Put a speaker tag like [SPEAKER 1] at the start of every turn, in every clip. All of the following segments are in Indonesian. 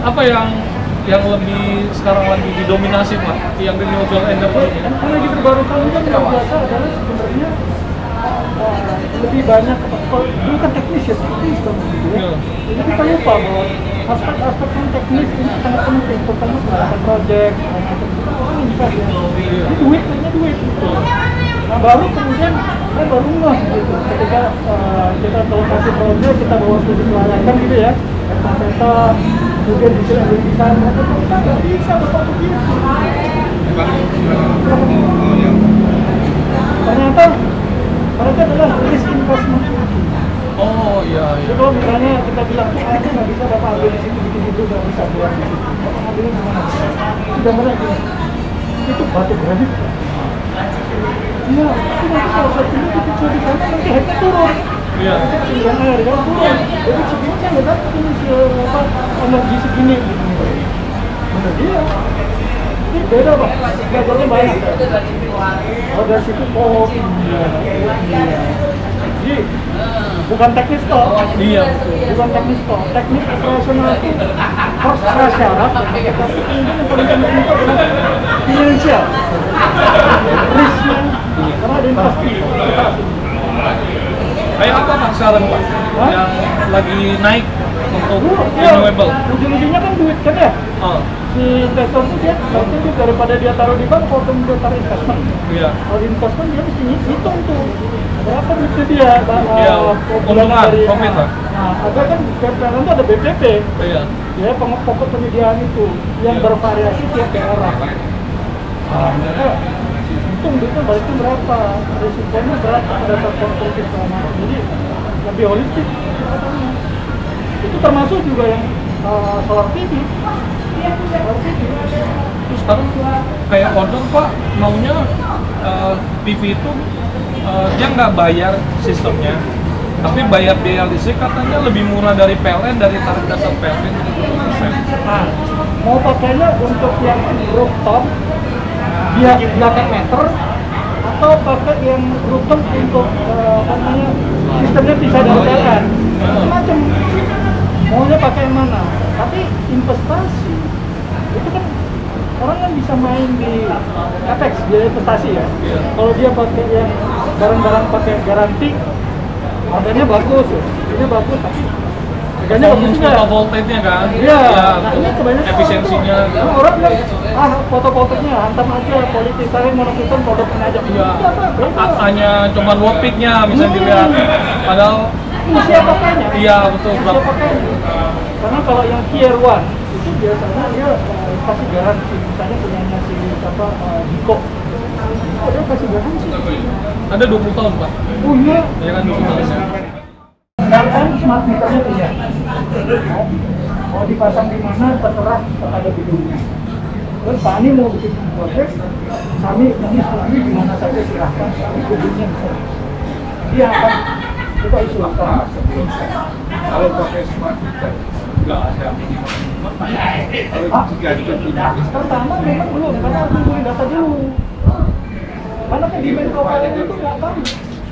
[SPEAKER 1] apa yang lebih sekarang lagi didominasi Pak? Yang renewable energy?
[SPEAKER 2] Energi terbarukan itu kan yang biasa adalah sebenarnya lebih banyak dulu kan teknis ya, teknis banget gitu ya. Jadi kita lupa bahwa aspek-aspek yang teknis ini sangat penting, terutama beberapa project, kita kan invest ya. Jadi duitnya duit gitu. Nah baru kemudian saya baru ngeh gitu ketika kita tahu kasih project, kita bawa studi kelayakan gitu ya, peta, kemudian detail desain, kita nggak bisa bapak begitu. Ternyata mereka adalah risk investment.
[SPEAKER 1] Oh iya.
[SPEAKER 2] Jadi kalau misalnya kita bilang, itu nggak bisa bapak ambil di situ, bikin itu nggak bisa buat di situ. Bapak ambilnya di mana? Sudah mereka itu batu granit. Iya, itu nanti kalau satunya kecil di sana nanti headnya turun.
[SPEAKER 1] Iya.
[SPEAKER 2] Ketinggian air kan turun. Jadi segini saya nggak dapat ini energi segini. Benar dia. Ini beda Pak, belajarnya banyak. Oh dari situ jadi bukan teknis kok.
[SPEAKER 1] Iya.
[SPEAKER 2] Bukan teknis kok. Teknis operasional itu harus prasyarat. Tapi yang paling penting itu adalah finansial. Risknya, karena ada investasi.
[SPEAKER 1] Kayak apa Pak sekarang Pak? Yang lagi naik untuk renewable?
[SPEAKER 2] Ujung-ujungnya kan duit kan ya? Si investor itu dia daripada dia taruh di bank, kalau dia taruh investment.
[SPEAKER 1] Iya.
[SPEAKER 2] Kalau investment dia mesti hitung tuh berapa duitnya dia.
[SPEAKER 1] Iya. Keuntungan, profit lah.
[SPEAKER 2] Nah, ada kan sekarang itu ada BPP.
[SPEAKER 1] Iya.
[SPEAKER 2] Ya pokok penyediaan itu yang bervariasi tiap daerah. Nah, mereka hitung duitnya baliknya berapa, risikonya berapa pada saat konstruksi selama. Jadi lebih holistik. Itu termasuk juga yang solar PV.
[SPEAKER 1] Terus sekarang kayak order Pak maunya PV itu dia nggak bayar sistemnya, tapi bayar biaya listrik katanya lebih murah dari PLN, dari tarif dasar PLN 70%.
[SPEAKER 2] Nah, mau pakainya untuk yang rooftop dia 8 meter atau pakai yang rooftop untuk sistemnya bisa dari PLN, macam maunya pakai yang mana. Tapi investasi itu kan orang kan bisa main di capex, biaya investasi ya. Kalau dia pakai yang barang-barang pakai garansi, harganya bagus ya, ini bagus tapi harganya bagus juga.
[SPEAKER 1] Fotovoltaiknya kan?
[SPEAKER 2] Iya. Nah ini kebanyakan
[SPEAKER 1] efisiensinya.
[SPEAKER 2] Orang bilang foto-fotonya hantam aja, politisasi monokultur produknya aja.
[SPEAKER 1] Iya. Hanya cuma wopiknya misalnya dilihat, padahal
[SPEAKER 2] usia pakainya.
[SPEAKER 1] Iya betul.
[SPEAKER 2] Usia pakainya. Karena kalau yang tier 1 itu biasanya dia kasih garansi, misalnya punyanya si Diko. Dia kasih garansi.
[SPEAKER 1] Ada 20 tahun Pak?
[SPEAKER 2] Oh iya?
[SPEAKER 1] Ya kan 20 tahun ya.
[SPEAKER 2] Kan smart meternya punya. Mau dipasang di mana terserah kepada gedungnya. Terus Pak Ani mau bikin proyek, kami ini setuju di mana saja silahkan, tapi gedungnya bisa. Dia akan kita usulkan
[SPEAKER 3] kalau pakai smart meter nggak ada minimal. Kalau jika tidak
[SPEAKER 2] pertama memang belum, karena harus ngumpulin data dulu. Karena kan di Menkopa itu nggak tahu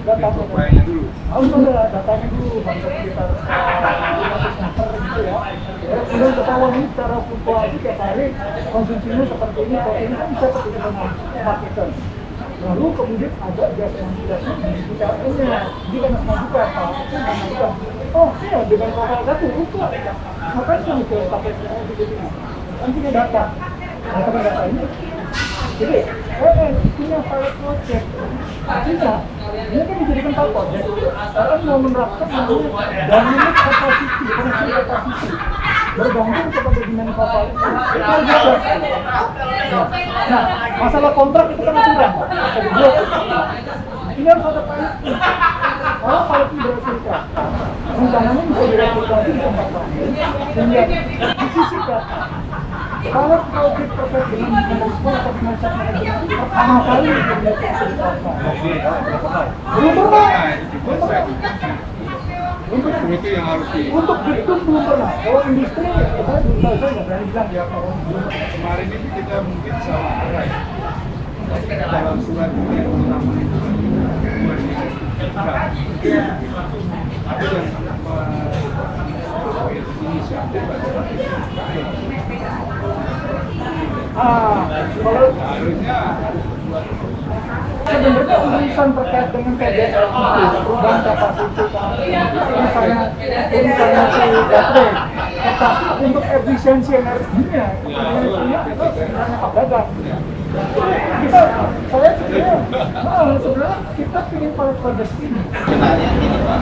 [SPEAKER 2] data
[SPEAKER 3] pokoknya dulu.
[SPEAKER 2] harus ada datanya dulu, bangsa sekitar 500 meter gitu ya. Kemudian ketahuan ini secara fluktuasi tiap hari konsumsinya seperti ini, kalau ini kan bisa seperti dengan smart meter. Lalu kemudian ada gas yang tidak di PLN-nya, jadi kan mengajukan Pak, itu mengajukan. Oh iya, dengan kapal satu buka. Ngapain kamu ke pakai gitu? Kan punya data. Nah, sama data ini. Jadi, punya pilot project. Artinya, ini kan dijadikan pilot project. Sekarang mau menerapkan namanya dynamic capacity, connection capacity. Bergantung kepada demand kapal itu. Itu harus jelas. Nah, masalah kontrak itu kan aturan. Ini harus ada pilot. Kalau pilot itu berhasilkan, rencananya bisa direplikasi di tempat lain. Sehingga di sisi data, kalau project terkait dengan respon atau konsep manajemen pertama kali dilakukan belum pernah.
[SPEAKER 3] Itu yang harus
[SPEAKER 2] Untuk gedung belum pernah. Kalau industri, saya belum tahu, saya nggak berani bilang ya kalau
[SPEAKER 3] kemarin ini kita mungkin salah arah ya. Dalam surat yang pertama itu tapi yang ini inisiatif
[SPEAKER 2] Kalau
[SPEAKER 3] harusnya
[SPEAKER 2] sebenarnya urusan terkait dengan PDR itu perubahan kapasitas misalnya si baterai, tetapi untuk efisiensi energinya itu sebenarnya Pak Dagang. Saya sebenarnya kita ingin pada sini.
[SPEAKER 4] Sebenarnya ini Pak,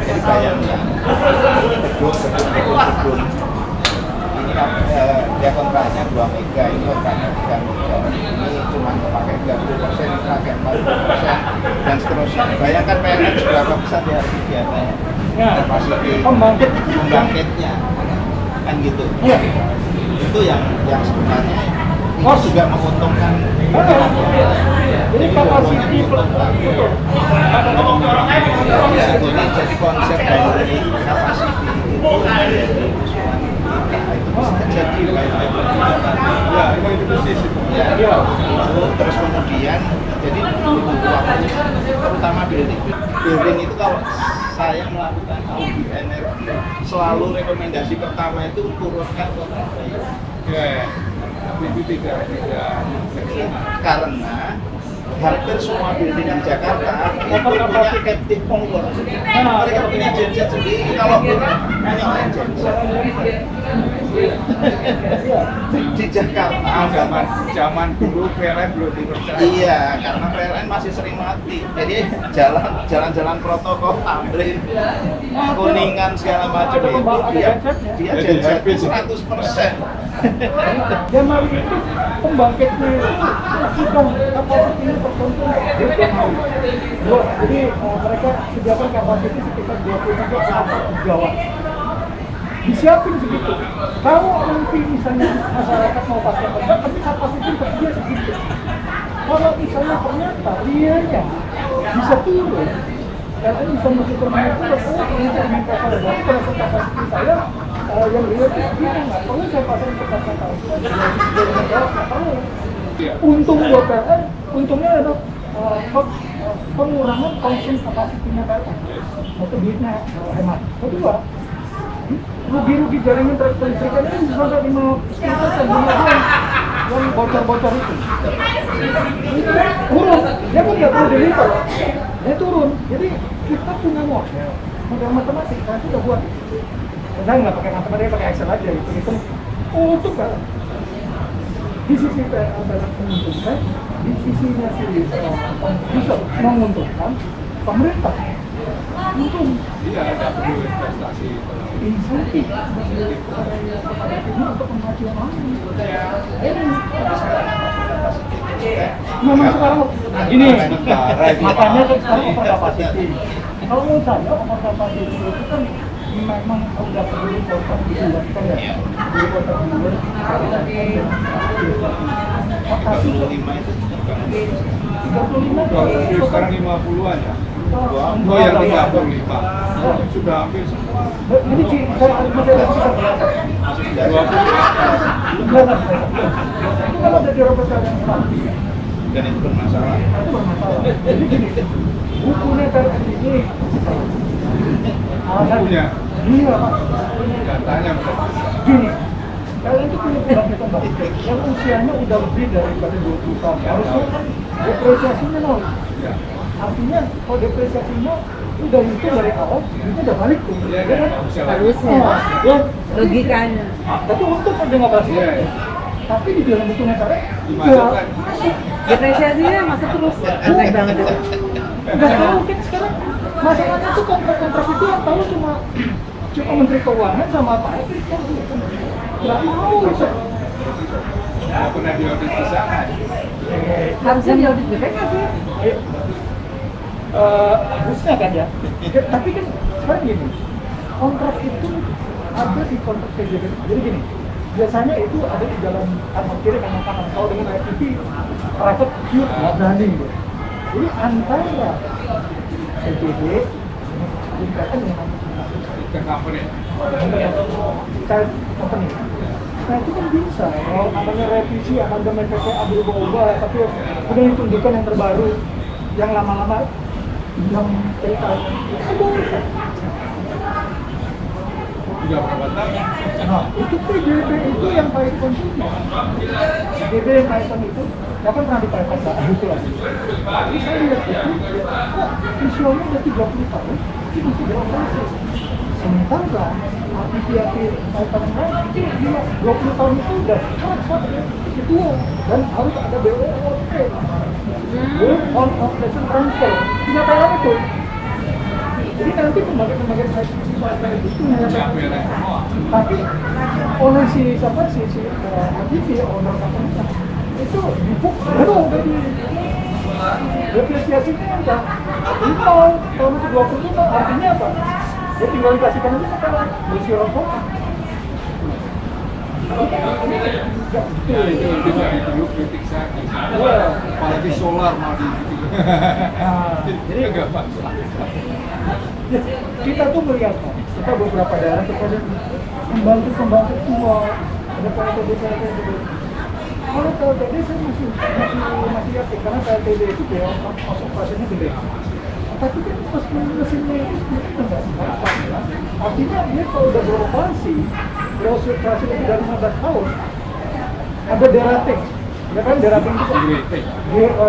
[SPEAKER 4] jadi sayangnya ini kan dia kontraknya 2 mega, ini kontraknya 3 mega, ini cuma pakai 30%, pakai 40% dan seterusnya. Bayangkan PLN berapa besar dia harus biayanya, kapasiti pembangkitnya kan gitu. Itu yang sebenarnya juga menguntungkan.
[SPEAKER 2] Jadi kapasiti
[SPEAKER 4] Sebetulnya jadi konsep dari kapasiti itu bisa jadi
[SPEAKER 3] itu bisnis itu.
[SPEAKER 4] terus kemudian jadi butuh waktu, terutama building itu. Kalau saya melakukan audit energi selalu rekomendasi pertama itu turunkan kontrak
[SPEAKER 3] Ya, tapi itu tidak
[SPEAKER 4] karena hampir semua building di Jakarta itu punya captive power. Mereka punya genset sendiri, kalau kurang hanya oleh genset. Di Jakarta
[SPEAKER 3] zaman dulu PLN belum dipercaya.
[SPEAKER 4] iya, karena PLN masih sering mati. Jadi jalan-jalan protokol Tamrin, Kuningan segala macam itu dia genset 100%.
[SPEAKER 2] Jamal itu pembangkitnya itu kapasitinya tertentu jadi mereka sediakan kapasitas sekitar 23 gigawatt. Disiapin segitu. Kalau nanti misalnya masyarakat mau pakai kontrak, tapi kapasitas tersedia segitu. Kalau misalnya ternyata realnya bisa turun, karena bisa masuk terminal terus, ternyata dengan kapasitas baru, pada kapasitas saya yang real itu segitu, nggak perlu saya pasang ke kapasitas. Untung buat PLN, untungnya ada pengurangan konsumsi kapasitinya PLN. Itu duitnya hemat. Kedua, rugi-rugi jaringan listrikan itu bisa sampai 50% yang bocor-bocor itu. Turun, dia kan nggak perlu deliver, dia turun. Jadi kita punya model matematik, nanti udah buat. Saya nggak pakai matematik, pakai Excel aja, itu untuk PLN. Di sisi PLN menguntungkan, di sisinya si bisa menguntungkan pemerintah. Untung.
[SPEAKER 3] Iya, ada perlu investasi.
[SPEAKER 2] Insentif untuk kemajuan lain. Memang sekarang ini makanya sekarang overkapasiti. Kalau menurut saya overkapasiti itu kan memang udah perlu potong dibuatkan ya. Dipotong dulu.
[SPEAKER 4] 35 itu
[SPEAKER 2] 35
[SPEAKER 3] Sekarang 50-an ya. Oh yang 35 sudah hampir semua.
[SPEAKER 2] Jadi saya masih ada sekitar
[SPEAKER 3] 20
[SPEAKER 2] itu kalau ada dirobek yang mati.
[SPEAKER 4] dan itu bermasalah.
[SPEAKER 2] Itu bermasalah. Jadi gini, bukunya PLN ini
[SPEAKER 3] punya
[SPEAKER 2] iya Pak.
[SPEAKER 3] datanya
[SPEAKER 2] Gini, PLN itu punya pembangkit yang usianya udah lebih daripada 20 tahun. Harusnya kan depresiasinya nol.
[SPEAKER 3] ya.
[SPEAKER 2] Artinya kalau depresiasinya udah itu dari awal, itu udah balik tuh.
[SPEAKER 3] Ya,
[SPEAKER 2] Ya kan?
[SPEAKER 5] Harusnya,
[SPEAKER 2] Ya,
[SPEAKER 5] logikanya.
[SPEAKER 2] tapi untuk demokrasi.
[SPEAKER 3] Iya, iya.
[SPEAKER 2] Tapi di dalam buku negara
[SPEAKER 3] Dimasukkan.
[SPEAKER 5] Depresiasinya masuk terus, aneh banget itu.
[SPEAKER 2] nggak tahu kan sekarang masalahnya tuh kontrak-kontrak itu yang tahu cuma Menteri Keuangan sama Pak Erik kan nggak tahu gitu.
[SPEAKER 3] Nggak pernah diaudit di sana.
[SPEAKER 5] Harusnya diaudit BPK sih.
[SPEAKER 2] Harusnya kan ya. Tapi kan sekarang gini, kontrak itu ada di kontrak PJB. Jadi gini, biasanya itu ada di dalam kanan kiri kanan kanan. Kalau dengan IPP private pure nggak berani gitu. Jadi antara PJB dengan
[SPEAKER 3] Ke company.
[SPEAKER 2] child company. Nah itu kan bisa, kalau namanya revisi amandemen PPA berubah-ubah, tapi udah ditunjukkan yang terbaru, yang lama-lama yang cerita itu bisa.
[SPEAKER 3] juga berapa tahun?
[SPEAKER 2] Nah, itu PDB itu yang baik konsumen. PDB yang Python itu, ya kan pernah di Python gitu lah. Tapi saya lihat itu, kok visualnya udah 30 tahun, itu masih beroperasi. Sementara RTP Python yang lain, itu dia 20 tahun itu udah cepat itu dan harus ada BOOT. Build on Operation Transfer. Punya PLN itu. Jadi nanti pembangkit itu tapi oleh si RTP owner company itu dipuk baru dari depresiasinya udah nol tahun itu 20 artinya apa? Dia tinggal dikasihkan aja ke PLN bersih rokok.
[SPEAKER 3] Itu dari dulu kritik saya, apalagi solar mau di
[SPEAKER 2] jadi
[SPEAKER 3] agak pas.
[SPEAKER 2] kita tuh melihat kita beberapa daerah kepada membantu tua ada PLTB kalau PLTB saya masih yakin karena PLTB itu dia operasinya gede tapi kan pas mesinnya itu sebenarnya nggak artinya dia kalau udah beroperasi beroperasi lebih dari 15 tahun ada derating ya kan derating itu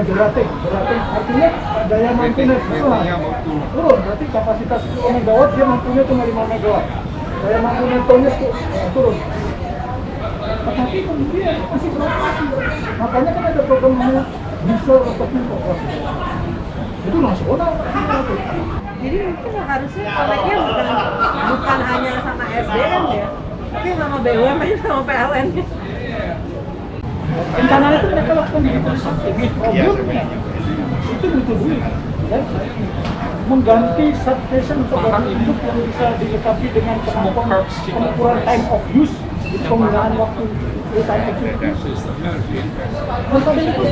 [SPEAKER 2] derating artinya daya mampunya turun berarti kapasitas 10 megawatt dia mampunya cuma 5 megawatt daya mampunya tonnya turun tetapi kemudian masih beroperasi makanya kan ada program namanya diesel rotation program itu nasional
[SPEAKER 5] Jadi mungkin harusnya koneknya bukan hanya sama SDM ya, tapi sama BUMN sama PLN.
[SPEAKER 2] Rencananya itu mereka lakukan di problemnya itu butuh duit dan mengganti substation atau bahan induk yang bisa dilengkapi dengan kemampuan pengukuran time of use itu penggunaan waktu time of use dan pada itu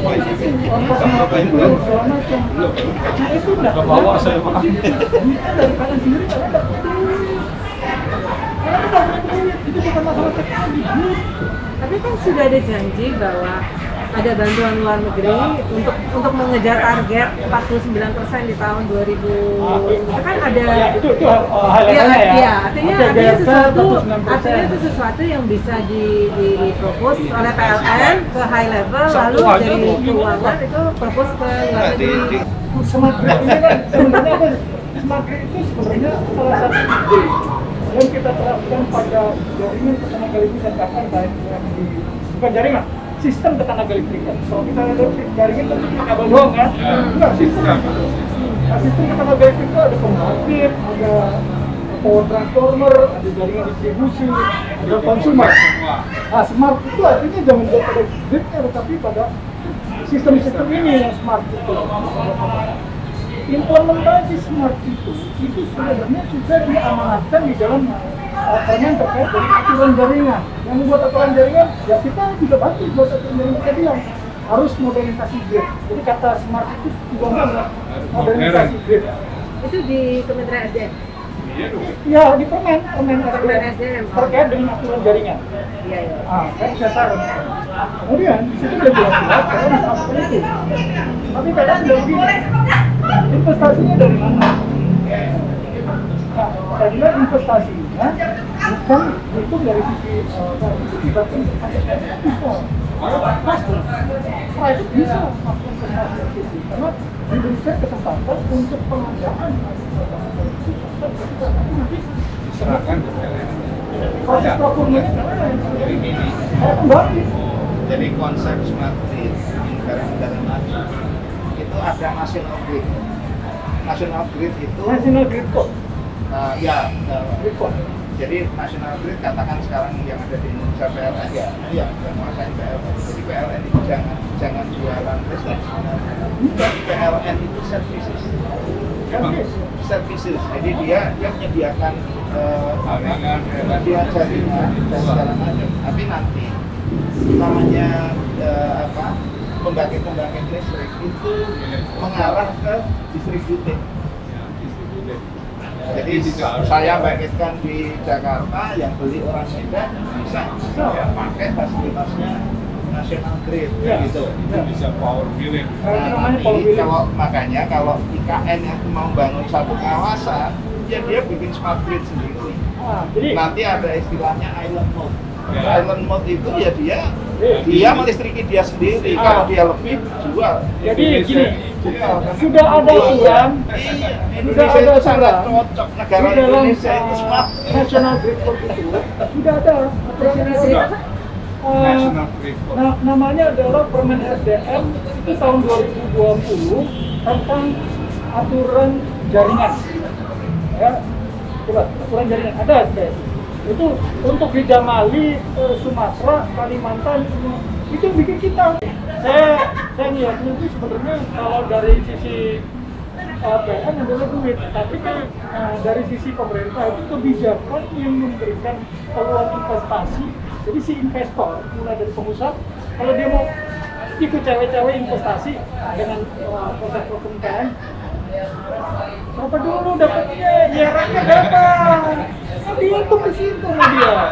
[SPEAKER 2] ongkos itu segala macam nah itu udah
[SPEAKER 1] bawa saya makan
[SPEAKER 2] duitnya dari kalian sendiri nggak ada itu bukan masalah teknologi
[SPEAKER 5] Tapi kan sudah ada janji bahwa ada bantuan luar negeri untuk mengejar target 49% di tahun 2000. Itu kan ada
[SPEAKER 2] itu highlight-nya ya.
[SPEAKER 5] Iya, artinya itu sesuatu yang bisa dipropos oleh PLN ke high level lalu dari keuangan itu propos ke luar negeri.
[SPEAKER 2] Smart grid ini kan sebenarnya apa? Smart grid itu sebenarnya salah satu ide yang kita terapkan pada jaringan ketenaga listrikan bahkan baik di bukan jaringan sistem ketenaga listrikan. Kalau kita ada jaringan kan cuma kabel doang kan? Enggak sistem. Nah, sistem ketenaga listrik itu ada pembangkit, ada power transformer, ada jaringan distribusi, ada konsumer. Nah, smart itu artinya jangan pada gridnya tetapi pada sistem-sistem ini yang smart itu. Implementasi smart itu sebenarnya sudah diamanatkan di dalam permen terkait dari aturan jaringan. Yang membuat aturan jaringan, ya kita juga bantu buat aturan jaringan. Kita bilang harus modernisasi grid. Jadi kata smart itu juga modernisasi grid.
[SPEAKER 5] Itu di Kementerian SDM.
[SPEAKER 2] Ya di permen
[SPEAKER 5] SDM
[SPEAKER 2] terkait dengan aturan jaringan.
[SPEAKER 5] Iya.
[SPEAKER 2] Saya bisa saran. Kemudian di situ udah jelas-jelas kalau misalkan itu. Tapi kadang sudah begini. Investasinya dari mana? Nah, saya bilang investasinya bukan hitung dari sisi tapi bisa. Pasti, private bisa melakukan investasi di sini karena diberikan kesempatan untuk pengadaan.
[SPEAKER 3] Diserahkan ke PLN.
[SPEAKER 2] Proses procurement saya kembali.
[SPEAKER 4] Jadi konsep smart grid di negara-negara maju itu ada national grid. National grid itu
[SPEAKER 2] National Grid Code.
[SPEAKER 4] Grid code. Jadi national grid katakan sekarang yang ada di Indonesia PLN ya, yang menguasai PLN. Jadi PLN itu jangan jualan listrik. PLN itu services. Services. Jadi dia menyediakan jaringan dan segala macam. Tapi nanti namanya pembangkit listrik itu mengarah ke distributed. Jadi saya bangkitkan di Jakarta, yang beli orang Medan bisa pakai fasilitasnya national grid
[SPEAKER 2] Iya.
[SPEAKER 4] gitu.
[SPEAKER 3] Itu bisa power wheeling.
[SPEAKER 2] Itu namanya power
[SPEAKER 4] Nanti
[SPEAKER 2] wheeling.
[SPEAKER 4] makanya kalau IKN yang mau bangun satu kawasan, ya dia bikin smart grid sendiri.
[SPEAKER 2] Jadi
[SPEAKER 4] Nanti ada istilahnya island mode.
[SPEAKER 3] Ya.
[SPEAKER 4] Island mode itu ya dia melistriki dia sendiri. Kalau dia lebih jual.
[SPEAKER 2] jadi gini,
[SPEAKER 3] Iya.
[SPEAKER 2] sudah ada aturan,
[SPEAKER 4] Iya,
[SPEAKER 2] sudah
[SPEAKER 4] Indonesia
[SPEAKER 2] ada
[SPEAKER 4] itu sangat
[SPEAKER 2] aturan
[SPEAKER 4] cocok.
[SPEAKER 2] di
[SPEAKER 4] Negara
[SPEAKER 2] dalam
[SPEAKER 4] Indonesia ini smart.
[SPEAKER 2] national grid code itu sudah ada aturan.
[SPEAKER 3] Sudah.
[SPEAKER 2] Eh,
[SPEAKER 3] National Grid.
[SPEAKER 2] namanya adalah Permen SDM itu tahun 2020 tentang aturan jaringan. Ya, coba aturan jaringan ada guys. Itu untuk di Jamali, Sumatera, Kalimantan semua. Itu bikin kita. Saya lihatnya itu sebenarnya kalau dari sisi PLN adalah duit, tapi kan dari sisi pemerintah itu kebijakan yang memberikan peluang investasi. Jadi si investor mulai dari pengusaha, kalau dia mau ikut cewek-cewek investasi dengan proses PLN, berapa dulu dapatnya, iurannya berapa? Kan dihitung di situ sama dia.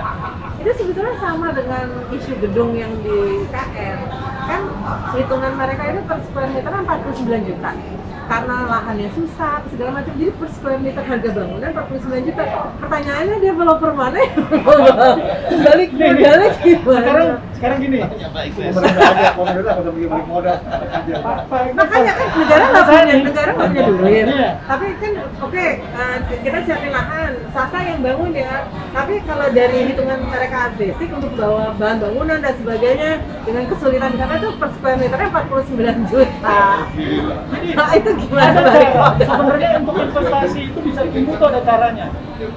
[SPEAKER 5] Itu sebetulnya sama dengan isu gedung yang di KN. Kan hitungan mereka itu per square meter 49 juta. Karena lahannya susah, segala macam, jadi per square meter harga bangunan 49 juta. Pertanyaannya developer mana yang balik modalnya gimana?
[SPEAKER 2] Sekarang gini,
[SPEAKER 3] Pemerintah udah bagi modal aja.
[SPEAKER 5] Makanya kan negara nggak punya duit.
[SPEAKER 2] Iya.
[SPEAKER 5] Tapi kan oke, kita siapin lahan, swasta yang bangun ya. Tapi kalau dari hitungan mereka basic untuk bawa bahan bangunan dan sebagainya dengan kesulitan karena itu per square meternya 49 juta. Nah itu gimana balik modal?
[SPEAKER 2] sebenarnya untuk investasi itu bisa tumbuh tuh ada caranya.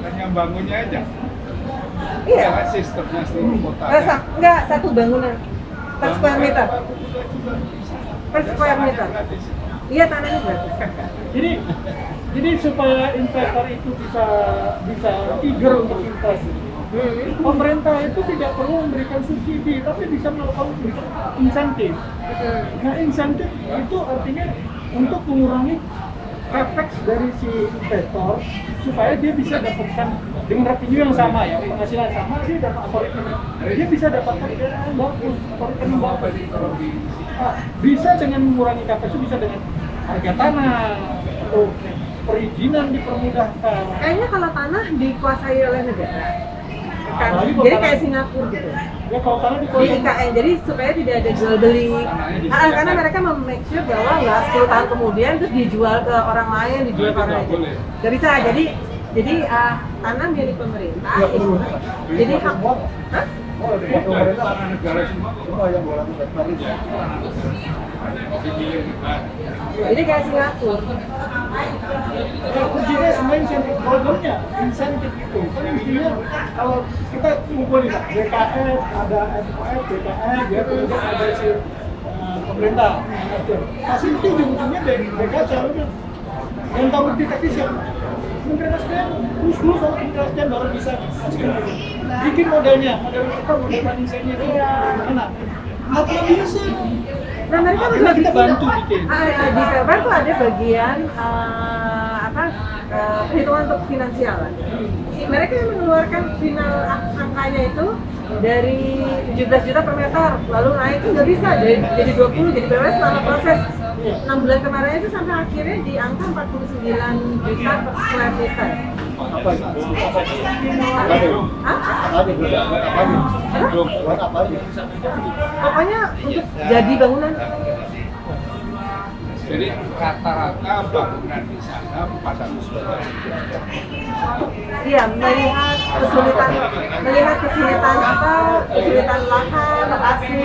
[SPEAKER 3] Hanya bangunnya aja.
[SPEAKER 5] Iya.
[SPEAKER 3] Karena sistemnya seluruh kota.
[SPEAKER 5] Enggak satu bangunan per square meter. Per square meter. Iya tanahnya berarti.
[SPEAKER 2] Jadi supaya investor itu bisa eager untuk investasi. Pemerintah itu tidak perlu memberikan subsidi, tapi bisa melakukan insentif. Nah, insentif itu artinya untuk mengurangi capex dari si investor supaya dia bisa dapatkan dengan revenue yang sama ya, penghasilan sama, dia dapat dia bisa dapatkan yang bagus, return yang bagus. Nah, bisa dengan mengurangi capex itu bisa dengan harga tanah atau perizinan dipermudahkan.
[SPEAKER 5] Kayaknya kalau tanah dikuasai oleh negara. Kan,
[SPEAKER 2] Apalagi kalau
[SPEAKER 5] jadi
[SPEAKER 2] tanah-
[SPEAKER 5] kayak Singapura gitu.
[SPEAKER 2] Ya kalau tanah
[SPEAKER 5] Di
[SPEAKER 2] dikuasai
[SPEAKER 5] IKN, jadi supaya tidak ada jual beli. Karena mereka make sure bahwa nggak 10 tahun kemudian terus dijual ke orang lain, dijual ke orang lain. Nggak bisa. Jadi tanah milik pemerintah. Jadi hak. Hah?
[SPEAKER 3] Tanah negara semua yang boleh ya.
[SPEAKER 5] Jadi kayak Singapura.
[SPEAKER 2] kuncinya sebenarnya insentif problemnya insentif itu kan mestinya kalau kita ngumpulin lah BKN ada MOF, BKN ya kemudian ada si pemerintah pasti itu ujung-ujungnya dari BKN yang tahu lebih teknis ya Kementerian SDM terus dulu sama Kementerian SDM baru bisa bikin modelnya model kita model financingnya itu gimana nggak bisa.
[SPEAKER 5] Nah mereka
[SPEAKER 2] Karena kita bantu bikin.
[SPEAKER 5] Di PLN tuh ada bagian perhitungan untuk finansial. Mereka yang mengeluarkan final angkanya itu dari 17 juta per meter, lalu naik itu nggak bisa jadi 20, jadi PLN selama proses 6 bulan kemarin itu sampai akhirnya di angka 49 juta per square meter.
[SPEAKER 3] Apa itu?
[SPEAKER 5] Hah?
[SPEAKER 3] Buat apa aja?
[SPEAKER 5] Pokoknya untuk jadi bangunan.
[SPEAKER 3] Jadi rata-rata bangunan di sana 400 juta.
[SPEAKER 5] Iya, melihat kesulitan kesulitan lahan, lokasi.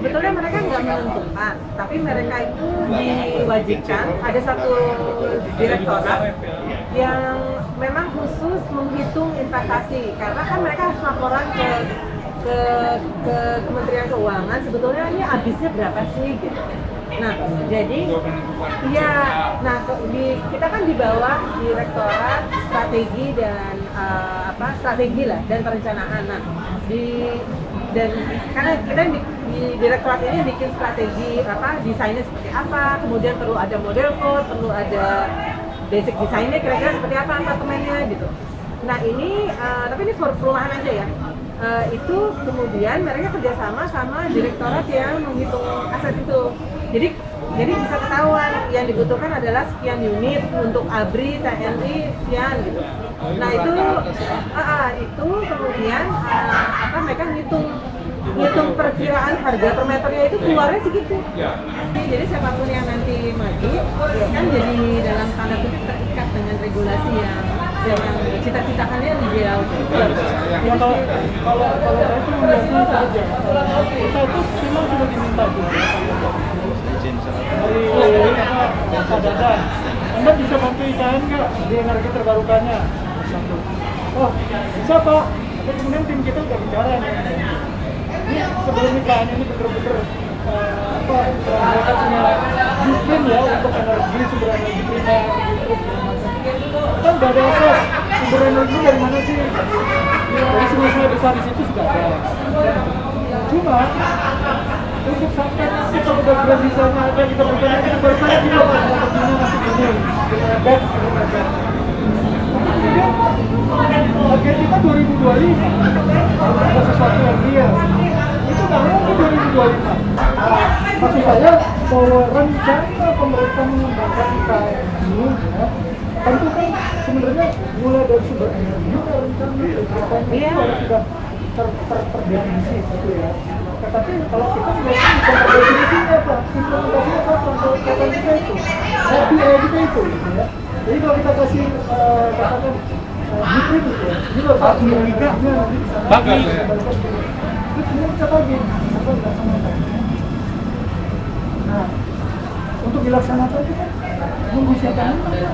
[SPEAKER 5] Sebetulnya mereka nggak menentukan, tapi mereka itu diwajibkan ada satu direktorat yang memang khusus menghitung investasi, karena kan mereka harus laporan ke Kementerian Keuangan sebetulnya ini habisnya berapa sih gitu. Nah, jadi iya, nah kita kan di bawah Direktorat Strategi dan strategi lah dan perencanaan. Nah, karena kita di direktorat ini bikin strategi desainnya seperti apa, kemudian perlu ada model code, perlu ada basic desainnya kira-kira seperti apa apartemennya gitu. Nah ini tapi ini for perumahan aja ya. itu kemudian mereka kerjasama sama direktorat yang menghitung aset itu. Jadi bisa ketahuan yang dibutuhkan adalah sekian unit untuk ABRI, TNI, sekian gitu. Nah itu kemudian mereka ngitung perkiraan harga per meternya itu keluarnya segitu. Jadi siapapun yang nanti maju kan jadi dalam tanda kutip terikat dengan regulasi yang cita-citakannya ideal.
[SPEAKER 2] Ya kalau saya itu melihatnya saja, kita itu memang sudah diminta dari Pak Dadan, Anda bisa bantu IKN nggak di energi terbarukannya? Oh bisa Pak, tapi kemudian tim kita udah bicara nih. Ini sebelum IKN ini bener-bener mereka punya blueprint ya untuk energi, sumber energi primer gitu. Kan udah ada asas sumber energi dari mana sih? Dari sungai-sungai besar di situ sudah ada. Cuma untuk sampai nanti kalau udah grand design-nya ada, kita bertanya kita bertanya juga Pak, energinya nanti gini, bed. Target kita 2025, ada sesuatu yang real. Itu nggak mungkin 2025. Maksud saya bahwa rencana pemerintah mengembangkan IKN ini, ya, tentu kan sebenarnya mulai dari sumber energi, rencana kegiatan itu sudah terdefinisi gitu ya. Tetapi kalau kita melihat definisinya apa, implementasinya kapan, kalau kapan kita itu, kita itu, gitu ya. Jadi kalau kita kasih katakan blueprint gitu ya, ini loh Pak, energinya nanti di sana.
[SPEAKER 1] Bagus.
[SPEAKER 2] Terus kemudian kita bagi, apa dilaksanakan. Nah, untuk dilaksanakan itu kan nunggu siapa nih?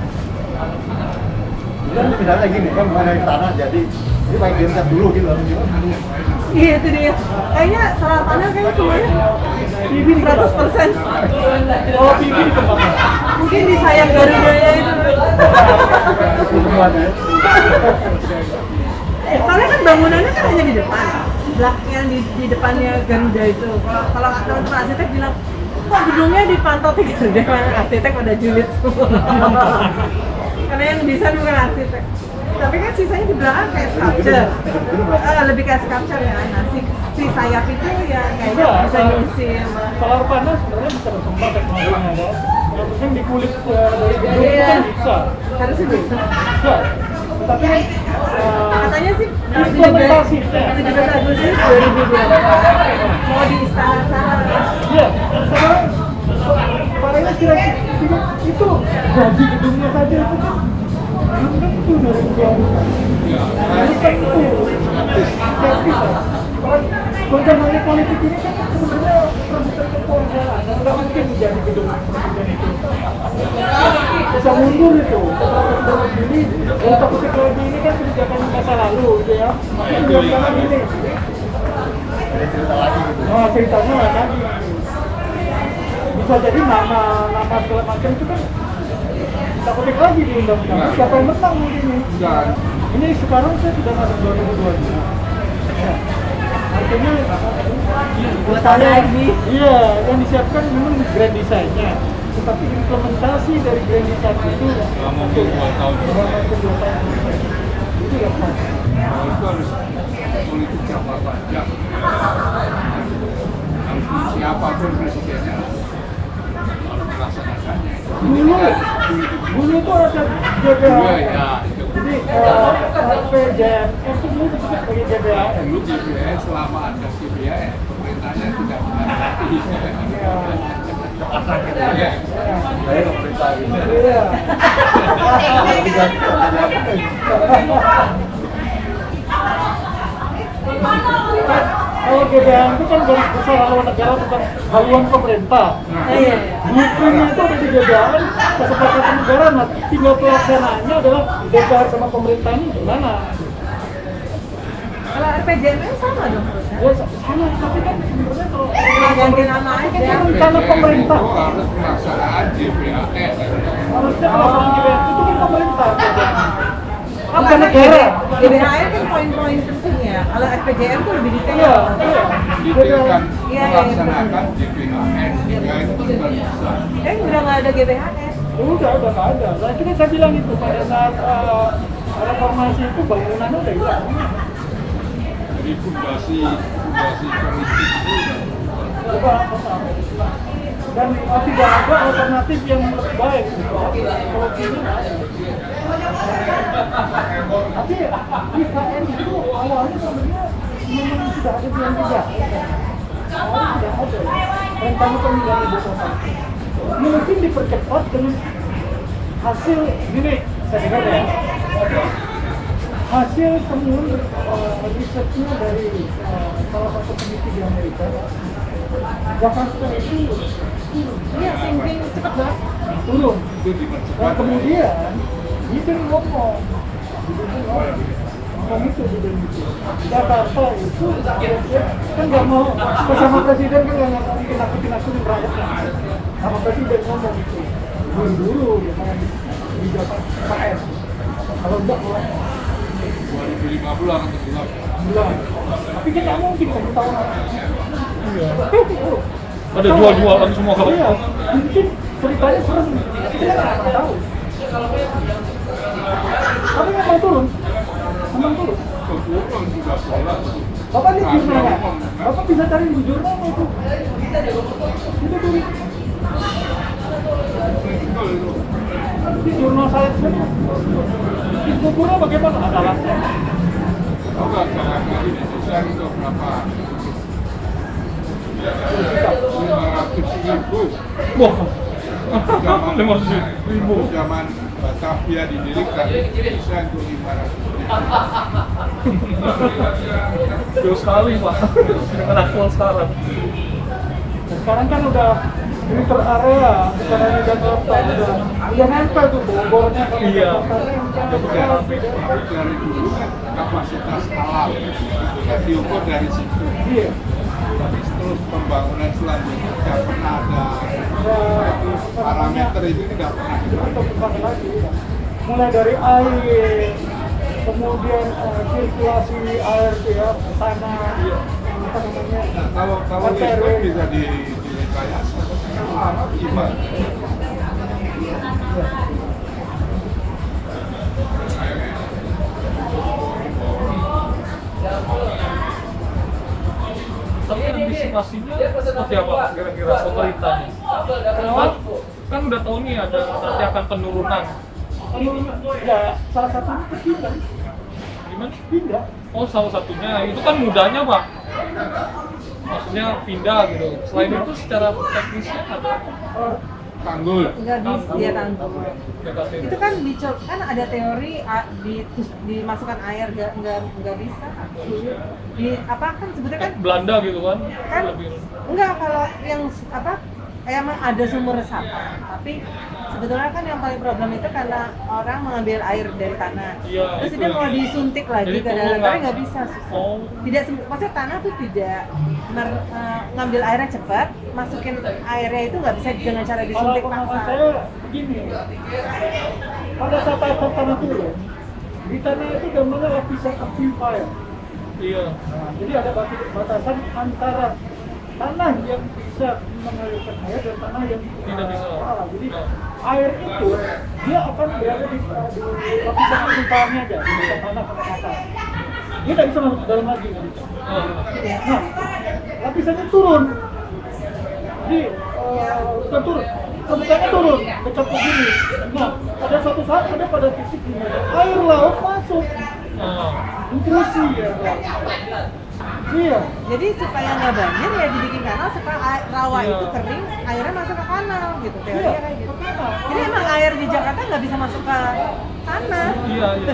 [SPEAKER 6] Dan misalnya gini kan mengenai tanah jadi ini pakai genset dulu gitu loh.
[SPEAKER 5] Iya itu dia. Kayaknya solar panel kayaknya semuanya PV 100%.
[SPEAKER 2] Oh PV dikembangkan.
[SPEAKER 5] Mungkin di sayap Garudanya itu. Soalnya kan bangunannya kan hanya di depan. Belakang di depannya Garuda itu. Kalau teman-teman arsitek bilang, kok gedungnya dipantau Garuda, arsitek pada julid semua. Karena yang desain bukan arsitek. Tapi kan sisanya di belakang kayak sculpture, lebih kayak sculpture ya. Nah si sayap itu ya kayaknya bisa diisi sama
[SPEAKER 2] solar panel sebenarnya bisa berkembang teknologinya kan. Yang penting di kulit dari gedung itu kan bisa.
[SPEAKER 5] Harusnya bisa.
[SPEAKER 2] Bisa. Tapi kan
[SPEAKER 5] katanya sih
[SPEAKER 2] implementasi.
[SPEAKER 5] 17 Agustus 2024 mau di istana sana.
[SPEAKER 2] Iya, sekarang Pak Renas kira-kira itu gaji gedungnya saja itu kan belum tentu dari uang. Belum tentu. Goncangan politik ini kan sebenarnya presiden kekuasaan, nggak mungkin menjadi gedung presiden itu. Bisa mundur itu. Setelah presiden ini, untuk teknologi ini kan kebijakan masa lalu, gitu ya. Tapi jangan ini. Nah, ceritanya tadi. Bisa jadi nama segala macam itu kan kita kutip lagi di undang-undang. Siapa yang menang ini? Ini sekarang saya sudah masuk 2025. Ya. Artinya
[SPEAKER 5] Buat lagi.
[SPEAKER 2] Iya, yang disiapkan memang grand design-nya. Tetapi implementasi dari grand design itu
[SPEAKER 3] mungkin 2 tahun.
[SPEAKER 2] Itu ya Pak.
[SPEAKER 3] Itu harus politik jangka panjang. Siapapun presidennya harus melaksanakannya.
[SPEAKER 2] Dulu itu ada GBHN. Jadi RPJMN itu dulu disebut sebagai GBHN.
[SPEAKER 3] Dulu GBHN selama ada GBHN, pemerintahnya tidak menghadapi.
[SPEAKER 6] Saya pemerintah ini.
[SPEAKER 2] Iya. Kalau GBHN itu kan garis besar haluan negara bukan haluan pemerintah.
[SPEAKER 5] Iya.
[SPEAKER 2] Blueprintnya itu ada di GBHN, kesepakatan negara, nah tinggal pelaksanaannya adalah DPR sama pemerintah ini gimana?
[SPEAKER 5] Kalau RPJMN sama dong harusnya.
[SPEAKER 2] Ya sama, tapi kan sebenarnya kalau
[SPEAKER 5] Ganti nama aja.
[SPEAKER 2] rencana pemerintah,
[SPEAKER 3] Itu harus pelaksanaan GBHN.
[SPEAKER 2] harusnya pelaksanaan GBHN itu kan pemerintah. Bukan
[SPEAKER 5] Karena
[SPEAKER 2] negara.
[SPEAKER 5] GBHN kan poin-poin pentingnya. Kalau RPJM tuh lebih detail.
[SPEAKER 2] Iya, iya.
[SPEAKER 3] Detailkan
[SPEAKER 5] Iya,
[SPEAKER 3] melaksanakan GBHN. GBHN itu sudah bisa.
[SPEAKER 5] Udah nggak ada GBHN.
[SPEAKER 2] Udah nggak ada. Nah, itu kan saya bilang itu pada saat reformasi itu bangunannya udah hilang.
[SPEAKER 3] Jadi fondasi politik itu
[SPEAKER 2] coba dan tidak ada alternatif yang lebih baik kalau gini tapi IKN itu awalnya sebenarnya memang sudah ada bulan 3 awalnya sudah ada rencana pemindahan ibu kota mungkin dipercepat dengan hasil gini saya dengar ya hasil temuan risetnya dari salah satu peneliti di Amerika Jakarta itu
[SPEAKER 5] Iya, sinking cepet banget.
[SPEAKER 2] turun.
[SPEAKER 3] itu dipercepat.
[SPEAKER 2] Nah kemudian Biden ngomong itu Biden itu Jakarta itu kan nggak mau bersama presiden kan nggak mungkin nakutin rakyat. Sama presiden ngomong itu dulu ya kan di Jakarta KS. Kalau enggak kalau
[SPEAKER 3] 2050 akan tenggelam.
[SPEAKER 2] bilang, tapi kan nggak mungkin kamu tahu.
[SPEAKER 1] Iya. Ada jual-jualan semua kalau.
[SPEAKER 2] Iya, mungkin ceritanya serem. Kita nggak pernah tahu. Tapi memang turun.
[SPEAKER 3] Keburuan sudah sholat.
[SPEAKER 2] Bapak lihat jurnal nggak? Bapak bisa cari di jurnal nggak itu? Itu turun.
[SPEAKER 3] Betul itu.
[SPEAKER 2] Di jurnal saya sendiri. Di kuburnya bagaimana? Ada alatnya.
[SPEAKER 3] Tahu nggak jangan kali di Indonesia itu berapa? 500.000.
[SPEAKER 1] Wah.
[SPEAKER 3] Zaman
[SPEAKER 1] 500.000.
[SPEAKER 3] Zaman Batavia didirikan Indonesia itu 500.000.
[SPEAKER 1] Jauh sekali Pak. Dengan aktual sekarang.
[SPEAKER 2] Nah, sekarang kan udah filter area, bukan hanya Jakarta, udah nempel tuh Bogornya kan.
[SPEAKER 1] Iya.
[SPEAKER 3] Dari dulu kan kapasitas alam kan diukur dari situ.
[SPEAKER 2] Iya.
[SPEAKER 3] Tapi terus pembangunan selanjutnya tidak pernah ada parameter itu tidak pernah.
[SPEAKER 2] Bukan lagi. Mulai dari air, kemudian sirkulasi air ya, tanah, apa namanya?
[SPEAKER 3] Nah, kalau itu bisa direkayasa. Gimana?
[SPEAKER 1] Tapi antisipasinya seperti apa kira-kira pemerintahnya? Kan udah tahu nih ada nanti akan penurunan.
[SPEAKER 2] Ya, salah satunya pindah.
[SPEAKER 1] Gimana?
[SPEAKER 2] Pindah.
[SPEAKER 1] Oh salah satunya itu kan mudahnya Pak. Maksudnya pindah gitu. Selain itu secara teknisnya apa?
[SPEAKER 3] Tanggul.
[SPEAKER 5] Nggak bisa, dia tanggung.
[SPEAKER 1] Negatif.
[SPEAKER 5] Itu kan dicoba, kan ada teori dimasukkan air nggak bisa. Di apa kan sebetulnya kan
[SPEAKER 1] Belanda gitu kan?
[SPEAKER 5] kan
[SPEAKER 1] Lebih.
[SPEAKER 5] enggak kalau yang apa emang ada sumur resapan tapi sebetulnya kan yang paling problem itu karena orang mengambil air dari tanah
[SPEAKER 1] Iya,
[SPEAKER 5] terus
[SPEAKER 1] itu
[SPEAKER 5] dia mau
[SPEAKER 1] yang-
[SPEAKER 5] disuntik lagi
[SPEAKER 1] jadi
[SPEAKER 5] ke dalam
[SPEAKER 1] turun,
[SPEAKER 5] tapi
[SPEAKER 1] kan?
[SPEAKER 5] nggak bisa susah
[SPEAKER 1] Oh.
[SPEAKER 5] tidak maksudnya tanah tuh tidak ngambil airnya cepat masukin airnya itu nggak bisa dengan cara
[SPEAKER 2] Kalau
[SPEAKER 5] disuntik
[SPEAKER 2] pengalaman
[SPEAKER 5] paksa
[SPEAKER 2] saya begini, pada saat air tanah turun, di tanah itu gambarnya lapisan aquifer.
[SPEAKER 1] Iya.
[SPEAKER 2] Nah, jadi ada batasan antara tanah yang bisa mengalirkan air dan tanah yang
[SPEAKER 1] Tidak bisa.
[SPEAKER 2] Jadi air itu dia akan berada di lapisan aquifernya aja, di bawah tanah sampai ke atas. Dia tidak bisa masuk ke dalam lagi, nggak bisa.
[SPEAKER 1] Oh.
[SPEAKER 2] Nah, lapisannya turun. Jadi bukan turun, permukaannya turun, kecap begini. Nah, ada suatu saat ada pada titik di mana air laut masuk,
[SPEAKER 1] Oh.
[SPEAKER 2] intrusi ya. Iya.
[SPEAKER 5] jadi supaya nggak banjir ya dibikin kanal supaya rawa
[SPEAKER 1] Iya.
[SPEAKER 5] itu kering airnya masuk ke kanal gitu
[SPEAKER 2] Iya,
[SPEAKER 5] teorinya kayak gitu
[SPEAKER 2] pertama.
[SPEAKER 5] jadi emang air di Jakarta nggak bisa masuk ke tanah
[SPEAKER 1] Iya, iya.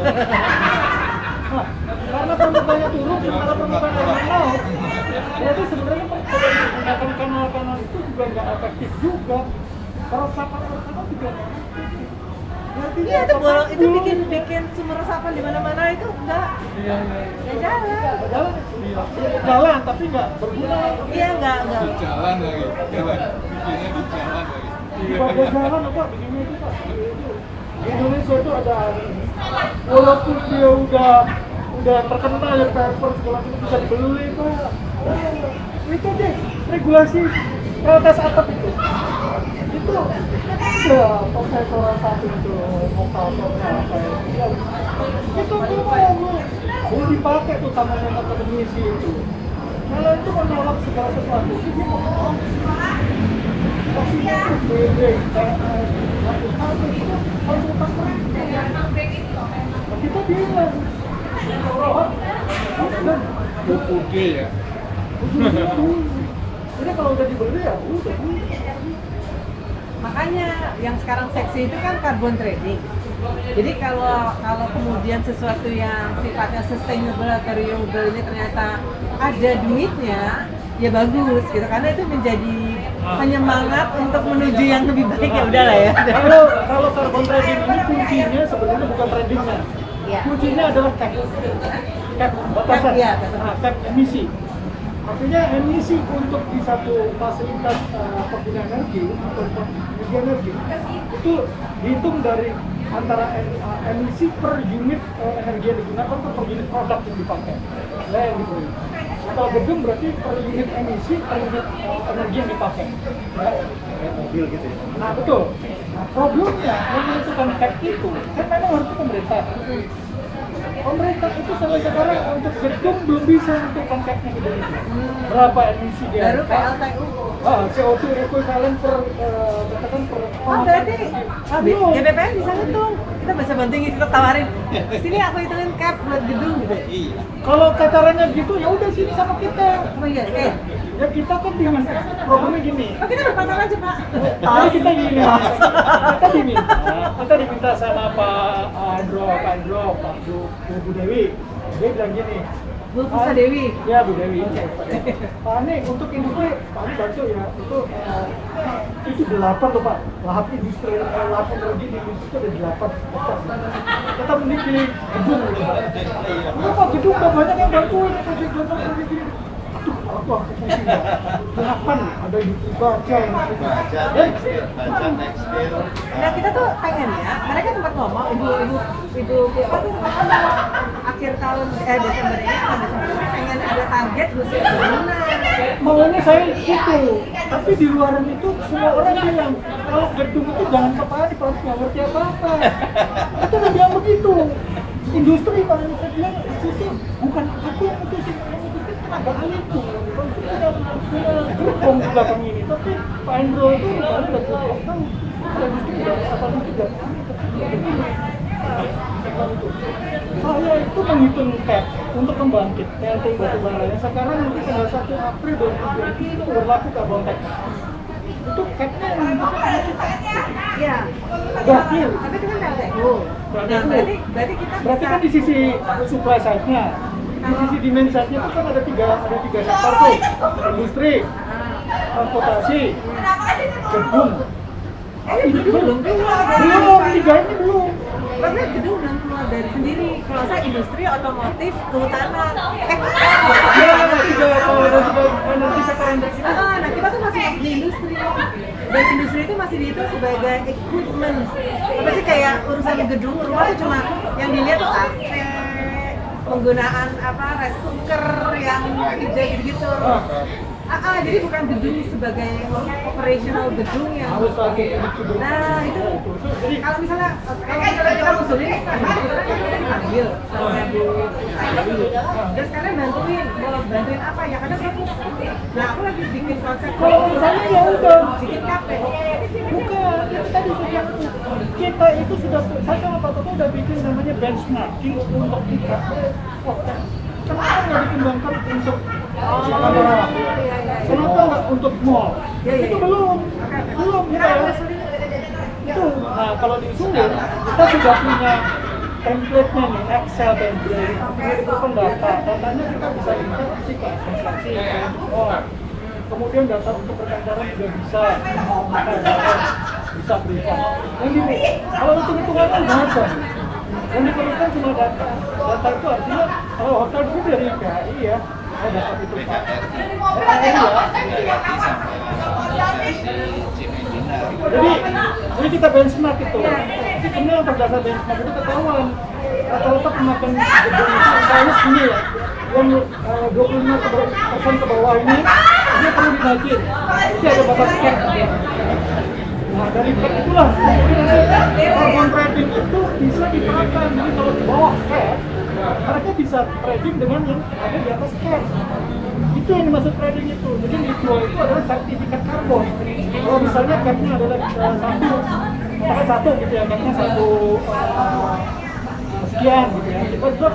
[SPEAKER 2] Nah, karena permukaannya turun, sementara permukaan air laut, berarti sebenarnya menggunakan kanal-kanal itu juga nggak efektif juga. Peresapan air tanah juga nggak efektif. Berarti
[SPEAKER 5] iya itu
[SPEAKER 2] apa-
[SPEAKER 5] bolong itu bikin sumber resapan di mana-mana itu
[SPEAKER 1] Iya, iya.
[SPEAKER 5] nggak jalan
[SPEAKER 2] jalan, jalan tapi nggak berguna.
[SPEAKER 5] iya nggak
[SPEAKER 3] Di jalan lagi, jalan. Bikinnya di jalan lagi.
[SPEAKER 2] Di bagian jalan apa begini itu Pak. Di Indonesia itu ada walaupun dia udah terkenal ya paper segala macam bisa dibeli Pak. Itu deh regulasi protes atap itu. Jadi itu ada profesor satu itu operatornya apa ya, itu mau dipakai tuh tangannya akademisi itu, malah itu menolak segala sesuatu. Jadi maksudnya itu BD, PS, HP itu harus utang mereka. Kita bilang
[SPEAKER 3] UG ya.
[SPEAKER 2] ini kalau udah dibeli ya udah.
[SPEAKER 5] Makanya yang sekarang seksi itu kan carbon trading. Jadi kalau kemudian sesuatu yang sifatnya sustainable atau renewable ini ternyata ada duitnya, ya bagus gitu, karena itu menjadi penyemangat untuk menuju yang lebih baik. Ya udahlah ya.
[SPEAKER 2] Kalau carbon trading ini kuncinya sebenarnya bukan tradingnya.
[SPEAKER 5] Iya.
[SPEAKER 2] Kuncinya adalah cap batasan,
[SPEAKER 5] Iya,
[SPEAKER 2] cap emisi. Artinya emisi untuk di satu fasilitas pengguna energi atau penyedia energi itu dihitung dari antara emisi per unit energi yang digunakan atau per unit produk yang dipakai. Nah, yang dibeli. Kalau gedung berarti per unit emisi per unit energi yang dipakai.
[SPEAKER 6] Kayak mobil gitu ya.
[SPEAKER 2] Nah betul. Nah, problemnya yang menentukan cap itu kan memang harus pemerintah. Pemerintah itu sampai sekarang untuk gedung belum bisa menentukan capnya gitu. Berapa emisi dia?
[SPEAKER 5] Baru PLTU.
[SPEAKER 2] CO2 equivalent per katakan per.
[SPEAKER 5] Oh berarti GBPN bisa hitung. Kita bisa bantuin kita tawarin. Sini aku hitungin cap buat gedung gitu.
[SPEAKER 6] Iya.
[SPEAKER 2] Kalau tatarannya gitu ya udah sini sama kita.
[SPEAKER 5] Oh iya,
[SPEAKER 2] Ya kita kan dengan problemnya gini.
[SPEAKER 5] oh kita berpacar aja Pak.
[SPEAKER 2] Jadi kita gini, kita diminta sama Pak Andro, Pak Bu Dewi. Dia bilang gini,
[SPEAKER 5] Bu Puspa Dewi.
[SPEAKER 2] Ya Bu Dewi. Pak Ani untuk industri, Pak Ani bantu ya. Itu 8 loh Pak. Lahap industri, lahap energi di industri itu ada 8. Kita memiliki gedung gitu Pak. Kenapa gedung udah banyak yang bantuin proyek gini. Aduh, apa fungsinya? 8 ada industri baja,
[SPEAKER 4] baca tekstil.
[SPEAKER 5] Nah kita tuh pengen ya, mereka sempat ngomong, ibu Puspa tuh sempat ngomong akhir tahun Desember ini pengen ada target khusus bangunan.
[SPEAKER 2] maunya saya itu, tapi di luaran itu semua orang bilang kalau gedung itu jangan kepani, kalau nggak ngerti apa-apa. Itu udah bilang begitu. Industri kalau saya bilang itu bukan aku yang mutusin, yang mutusin tenaga ahli itu. Kalau itu punya gerbong di belakang ini, tapi Pak Endro itu rupanya udah 20 tahun. Kalau industri udah apa juga. Saya itu menghitung cap untuk pembangkit PLTU batubara yang sekarang nanti tanggal 1 April 2020 itu berlaku carbon tax. Itu capnya yang
[SPEAKER 5] Iya.
[SPEAKER 2] berarti
[SPEAKER 5] Tapi itu kan PLTU. Nah, berarti kita
[SPEAKER 2] berarti
[SPEAKER 5] bisa
[SPEAKER 2] kan di sisi supply side-nya, di sisi demand side-nya itu kan ada tiga sektor tuh, industri, transportasi, gedung.
[SPEAKER 5] ini belum keluar
[SPEAKER 2] Belum, tiga ini belum.
[SPEAKER 5] karena gedung belum keluar dari sendiri. Kalau saya industri, otomotif, kehutanan.
[SPEAKER 2] Ya, tiga kalau ada tiga energi sektor industri.
[SPEAKER 5] Nah kita tuh masih di industri. Dan industri itu masih dihitung sebagai equipment. Apa sih kayak urusan gedung, rumah tuh cuma yang dilihat tuh AC, penggunaan apa rice cooker yang hijau gitu. Jadi bukan gedung sebagai operational gedung yang
[SPEAKER 2] Harus lagi gedung.
[SPEAKER 5] nah itu kalau misalnya kita usulin ambil sama Bu Sari, terus kalian bantuin, mau bantuin apa ya kadang aku nah aku lagi bikin konsep
[SPEAKER 2] Kalau misalnya ya udah,
[SPEAKER 5] bikin kafe
[SPEAKER 2] bukan, itu tadi sudah kita itu sudah, saya sama Pak Toto udah bikin namanya benchmarking untuk kita. Kenapa nggak dikembangkan untuk kamera? Kenapa nggak untuk mall? Itu belum ya. Itu, nah kalau diusulin, kita sudah punya template-nya nih, Excel template, itu kan datanya kita bisa integrasi ke administrasi, kemudian data untuk perkantoran juga bisa, bisa berikan. Dan gini, kalau hitung-hitungannya nggak ada. Yang diperlukan cuma data. Data itu artinya kalau hotel itu dari KAI ya, dapat itu Pak. Jadi kita benchmark itu. Sebenarnya yang berdasar benchmark itu ketahuan. Rata-rata pemakaian gedung itu misalnya segini ya, yang 25% ke bawah ini dia perlu dinaikin. Jadi ada batas cap. Nah dari itulah carbon trading itu bisa diterapkan. Jadi kalau di bawah cash, mereka bisa trading dengan yang ada di atas cash. Itu yang dimaksud trading itu. Jadi yang dijual itu adalah sertifikat karbon. Kalau misalnya cashnya adalah satu gitu ya, cashnya sekian gitu ya. Kita drop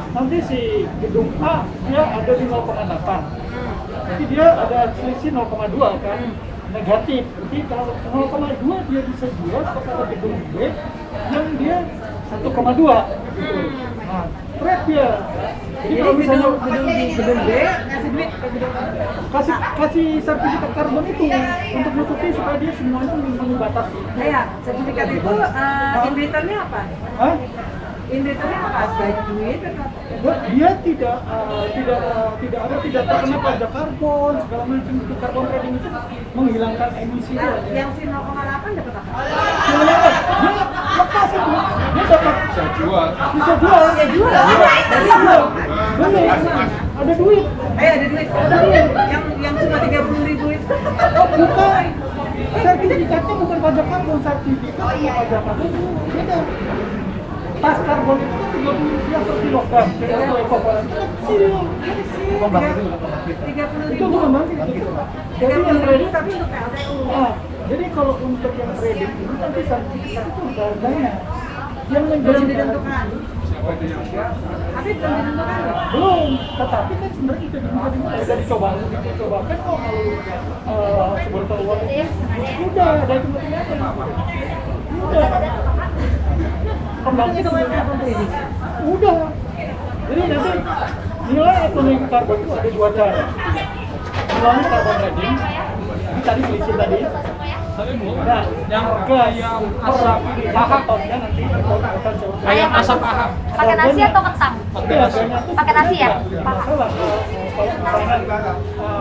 [SPEAKER 2] nanti si gedung A dia ada di 0,8. Jadi dia ada selisih 0,2 kan, negatif. Jadi kalau 0,2 dia bisa jual kepada gedung B yang dia 1,2 gitu. Nah, trade dia. Jadi kalau misalnya
[SPEAKER 5] gedung B ngasih duit ke gedung A.
[SPEAKER 2] kasih sertifikat karbon itu untuk menutupi supaya dia semuanya memenuhi batas.
[SPEAKER 5] Iya, sertifikat itu indikatornya apa?
[SPEAKER 2] Hah?
[SPEAKER 5] Indikatornya apa? Ada duit atau apa?
[SPEAKER 2] Dia tidak terkena pajak karbon segala macam. Itu karbon trading itu menghilangkan emisi.
[SPEAKER 5] Nah, yang si 0,8 dapat apa?
[SPEAKER 2] Dia lepas itu, dia dapat
[SPEAKER 3] Bisa jual.
[SPEAKER 2] bisa jual.
[SPEAKER 5] Ya jual.
[SPEAKER 2] Jadi jual. Benar. Ada duit.
[SPEAKER 5] Ada duit. Ada duit. Yang cuma 30.000 itu.
[SPEAKER 2] Oh, bukan. Sertifikatnya bukan pajak karbon, sertifikat pajak karbon beda. Tas karbon itu kan Rp30 per kilogram. Jadi ekuivalen kecil. Itu bukan bangkit gitu. Jadi yang trading
[SPEAKER 5] tapi untuk PLTU.
[SPEAKER 2] Jadi kalau untuk yang trading itu nanti sertifikat itu udah harganya. Yang
[SPEAKER 5] Belum
[SPEAKER 2] menjadi
[SPEAKER 5] ditentukan.
[SPEAKER 3] Siapa itu yang jual?
[SPEAKER 5] Tapi belum ditentukan ya?
[SPEAKER 2] belum, tetapi kan sebenarnya kita bisa dimulai dari cobaan kan kok kalau sebelum keluar udah ada hitung-hitungannya udah kembali
[SPEAKER 5] Itu yang karbon trading.
[SPEAKER 2] udah jadi nanti nilai ekonomi karbon itu ada dua cara. Nilai karbon trading ini tadi selisih tadi.
[SPEAKER 1] Saya belum.
[SPEAKER 2] Nah,
[SPEAKER 1] Yang
[SPEAKER 2] harga
[SPEAKER 1] ayam asap
[SPEAKER 2] tahap tahunnya nanti akan
[SPEAKER 1] ayam asap aham.
[SPEAKER 7] Pakai nasi atau kentang? Pakai nasi ya?
[SPEAKER 2] Masalah kalau misalnya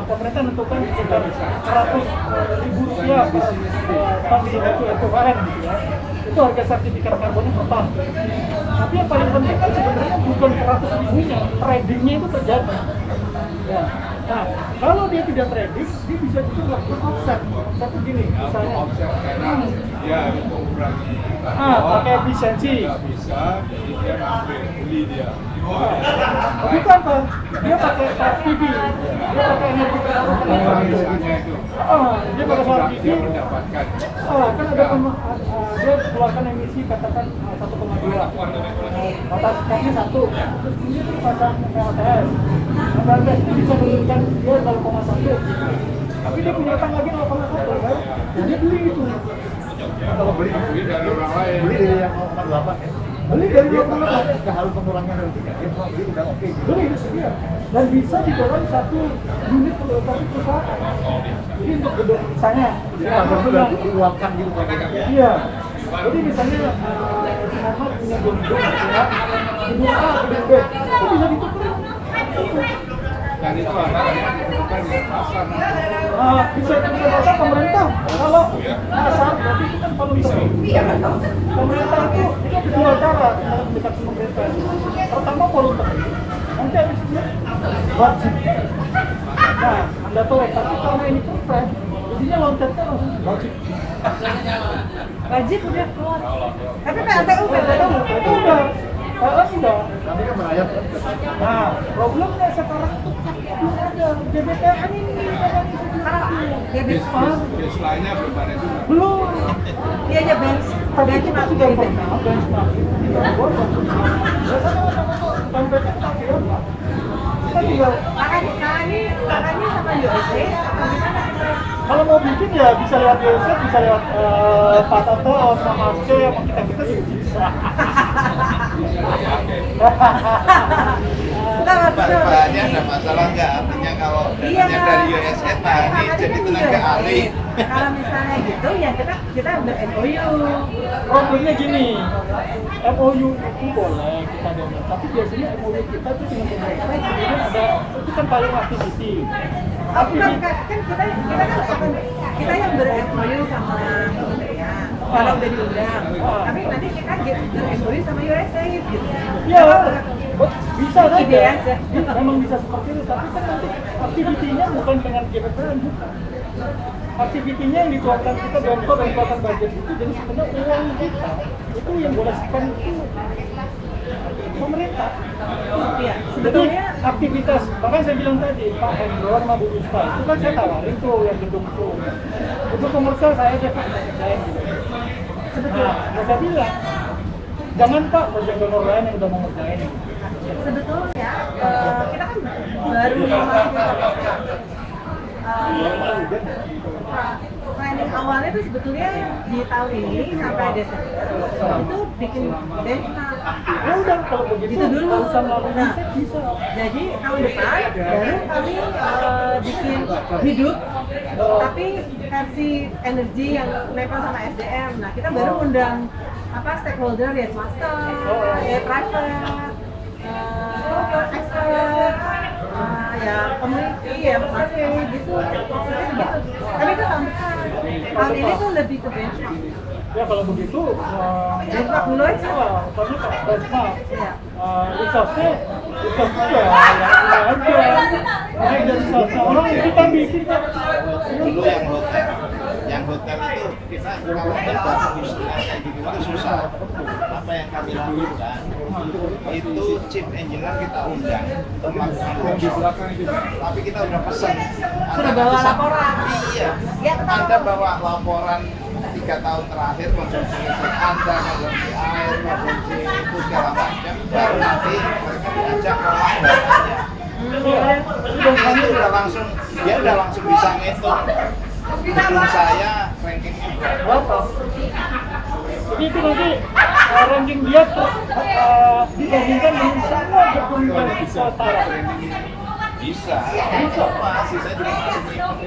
[SPEAKER 2] pemerintah menentukan sekitar Rp100.000 ton CO2 ekuivalen gitu ya. Itu harga sertifikat karbonnya per ton. Tapi yang paling penting kan sebenarnya bukan 100.000-nya, tradingnya itu terjadi. Ya. Nah, kalau dia tidak trading, dia bisa juga melakukan offset. Offset itu gini, misalnya
[SPEAKER 3] Offset karena dia harus mengurangi
[SPEAKER 2] pakai efisiensi.
[SPEAKER 3] nggak bisa, jadi dia ngambil beli dia.
[SPEAKER 2] Bukan Pak, dia pakai PV, dia pakai energi terbarukan.
[SPEAKER 3] Misalnya itu
[SPEAKER 2] Dia pakai solar PV.
[SPEAKER 3] dia mendapatkan.
[SPEAKER 2] Kan ada dia keluarkan emisi katakan 1,2. Batas capnya 1. Terus dia dipasang PLTS. PLTS itu bisa menurunkan dia 0,1. Tapi dia punya utang lagi 0,1 kan? Dia beli itu.
[SPEAKER 6] Kalau beli
[SPEAKER 3] Dari orang lain.
[SPEAKER 6] beli dari yang 0,8 ya.
[SPEAKER 2] Beli dari
[SPEAKER 6] Dia
[SPEAKER 2] 0,8.
[SPEAKER 6] nggak harus pengurangnya dari 3. Dia cuma beli udah oke.
[SPEAKER 2] Beli iya. Dan bisa didorong satu unit perusahaan. Jadi untuk gedung misalnya,
[SPEAKER 6] Jadi karbon itu udah diuangkan gitu kan.
[SPEAKER 2] iya. Jadi misalnya Muhammad punya gedung ya, gedung A, gedung B, itu bisa ditukar.
[SPEAKER 3] Dan itu akan ditentukan di pasar.
[SPEAKER 2] Bisa pasar pemerintah. Kalau pasar berarti itu kan voluntary. Pemerintah itu ada dua cara dalam mendekati pemerintah. Pertama voluntary, nanti habis itu wajib. Nah, Anda tahu, tapi karena ini perpres, jadinya loncatnya langsung wajib.
[SPEAKER 5] Wajib udah keluar. Tapi PLTU
[SPEAKER 2] Itu udah, PLN udah.
[SPEAKER 6] Tapi kan merayap kan.
[SPEAKER 2] Nah, problemnya sekarang itu belum ada GBTN ini
[SPEAKER 3] Baseline-nya belum ada juga.
[SPEAKER 2] belum.
[SPEAKER 5] Dia aja
[SPEAKER 2] Tapi kita sudah pernah benchmark kita buat konsumsi. Biasanya orang-orang dompetnya pakai apa? Kita tinggal
[SPEAKER 5] makanya sama USA atau gimana?
[SPEAKER 2] kalau mau bikin ya bisa lewat USA, bisa lewat Pak Toto sama Mas C sama kita sih bisa.
[SPEAKER 4] Bahannya ada masalah nggak? Artinya kalau dananya dari USN Pak ini jadi tenaga ahli.
[SPEAKER 5] Kalau misalnya gitu ya kita ber-MOU.
[SPEAKER 2] Problemnya gini, MOU itu boleh kita dengar, tapi biasanya MOU kita tuh dengan pemerintah kemudian ada itu kan paling activity. Tapi
[SPEAKER 5] Kan kita yang ber-MOU sama kementerian. Kalau udah diundang, tapi nanti kita ber-MOU sama USA gitu.
[SPEAKER 2] ya bisa
[SPEAKER 5] Ide
[SPEAKER 2] saja,
[SPEAKER 5] aja.
[SPEAKER 2] memang bisa seperti itu, tapi kan nanti activity-nya bukan dengan GPPN, bukan. aktivitinya yang dituangkan kita dalam pengelolaan budget itu, jadi sebenarnya uang kita itu yang boleh spend itu pemerintah.
[SPEAKER 5] Iya,
[SPEAKER 2] Jadi
[SPEAKER 5] sebetulnya
[SPEAKER 2] aktivitas, bahkan saya bilang tadi Pak Hendro sama Bu Yusfa itu kan saya tawarin tuh yang gedung tuh untuk komersial saya aja Pak kerjain gitu.
[SPEAKER 5] sebetulnya
[SPEAKER 2] Nah, saya bilang jangan Pak proyek donor lain yang udah mau ngerjain.
[SPEAKER 5] sebetulnya kita kan baru memasuki planning awalnya itu sebetulnya di tahun ini sampai Desember itu bikin benchmark.
[SPEAKER 2] Ya udah kalau begitu
[SPEAKER 5] Itu dulu.
[SPEAKER 2] bisa melakukan
[SPEAKER 5] Nah,
[SPEAKER 2] riset, bisa.
[SPEAKER 5] jadi tahun depan baru kami bikin hidup, tapi versi energi yang nempel sama SDM. Nah, kita baru undang stakeholder ya swasta, ya private, expert, ya community, ya masih gitu. Maksudnya gitu. Tapi itu tahun depan. Tahun ini tuh lebih ke benchmark.
[SPEAKER 2] Ya kalau begitu
[SPEAKER 5] Benchmark dulu aja.
[SPEAKER 2] kami Pak benchmark.
[SPEAKER 5] Iya.
[SPEAKER 2] Resource-nya ya aja. Naik dari swasta orang kita bikin kan.
[SPEAKER 4] Dulu yang hotel itu kita kalau berbasis istilah kayak gitu itu susah. Apa yang kami lakukan itu chief engineer kita undang untuk melakukan workshop. Tapi kita udah pesan.
[SPEAKER 5] Sudah bawa laporan.
[SPEAKER 4] Iya.
[SPEAKER 5] Ya, kita
[SPEAKER 4] Anda bawa laporan 3 tahun terakhir konsumsi listrik Anda, konsumsi air, konsumsi itu segala macam. Baru nanti mereka diajak olah datanya. Itu dia udah langsung bisa ngitung gedung saya rankingnya
[SPEAKER 2] Berapa? Jadi itu nanti ranking dia dibandingkan dengan semua gedung yang bisa setara.
[SPEAKER 4] bisa masih saya juga masih mengikuti.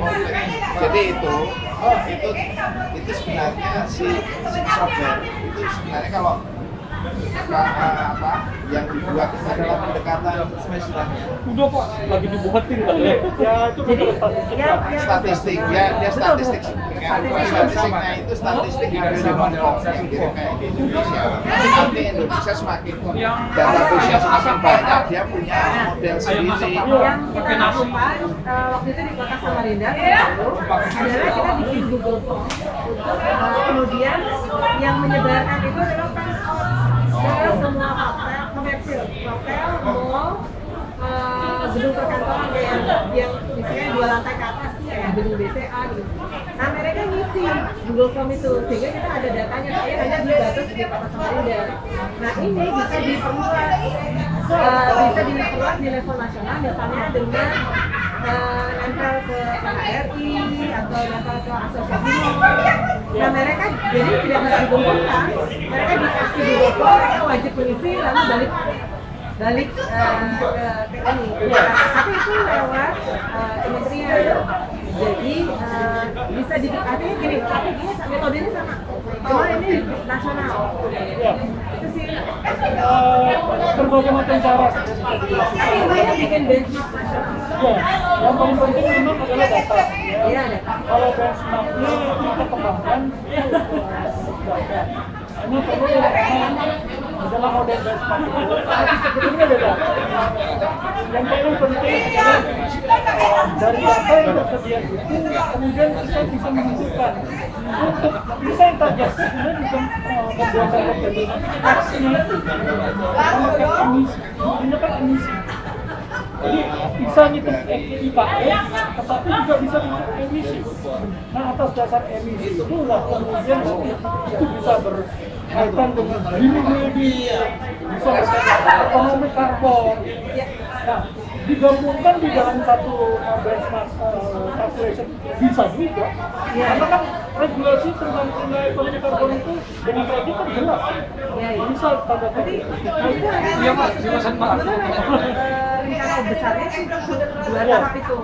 [SPEAKER 4] Jadi itu sebenarnya si software itu sebenarnya kalau yang dibuat adalah pendekatan spesial.
[SPEAKER 1] Udah Pak, lagi dibuatin tadi.
[SPEAKER 2] Ya itu betul statistik.
[SPEAKER 4] Dia statistik statistiknya itu statistik yang ada di Hongkong yang kirim kayak di Indonesia. Nanti Indonesia semakin database-nya semakin banyak, dia punya model sendiri.
[SPEAKER 5] Yang kita lakukan waktu itu di kota Samarinda adalah kita bikin Google Form untuk kemudian yang menyebarkan itu adalah ke semua hotel, komersil, hotel, mall, gedung perkantoran yang misalnya 2 lantai ke atas kayak gedung BCA gitu. Nah mereka ngisi Google Form itu sehingga kita ada datanya, saya hanya di batas di kota Samarinda. Nah ini bisa diperluas, di level nasional misalnya dengan nempel ke KRI atau nempel ke asosiasi mall. Nah mereka jadi tidak harus dikumpulkan, mereka dikasih Google Form, mereka wajib mengisi lalu balik ke ini. Tapi itu lewat kementerian. Jadi bisa artinya gini, strateginya metode ini sama. Cuma ini nasional. Itu sih.
[SPEAKER 2] Berbagai macam cara.
[SPEAKER 5] Tapi intinya bikin benchmark nasional.
[SPEAKER 2] Ya, yang paling penting memang adalah data.
[SPEAKER 5] Iya data.
[SPEAKER 2] Kalau benchmarknya kita kembangkan, data. Hanya perlu adalah model benchmark itu, tapi sebetulnya ada data. Yang paling penting adalah dari data yang tersedia itu, kemudian kita bisa menentukan untuk bisa yang target sebenarnya bukan pembuatan tertentu, aksinya itu, ini kan emisi. Jadi bisa ngitung IKM, tetapi juga bisa ngitung emisi. Nah atas dasar emisi itulah kemudian itu bisa berkaitan dengan green building, bisa berkaitan dengan ekonomi karbon. Nah digabungkan di dalam satu benchmark calculation bisa juga. Karena kan regulasi tentang nilai ekonomi karbon itu dengan tadi kan jelas. Bisa tanda petik.
[SPEAKER 1] Iya Pak, silakan Pak.
[SPEAKER 5] Rencana besarnya sih 2 tahap itu.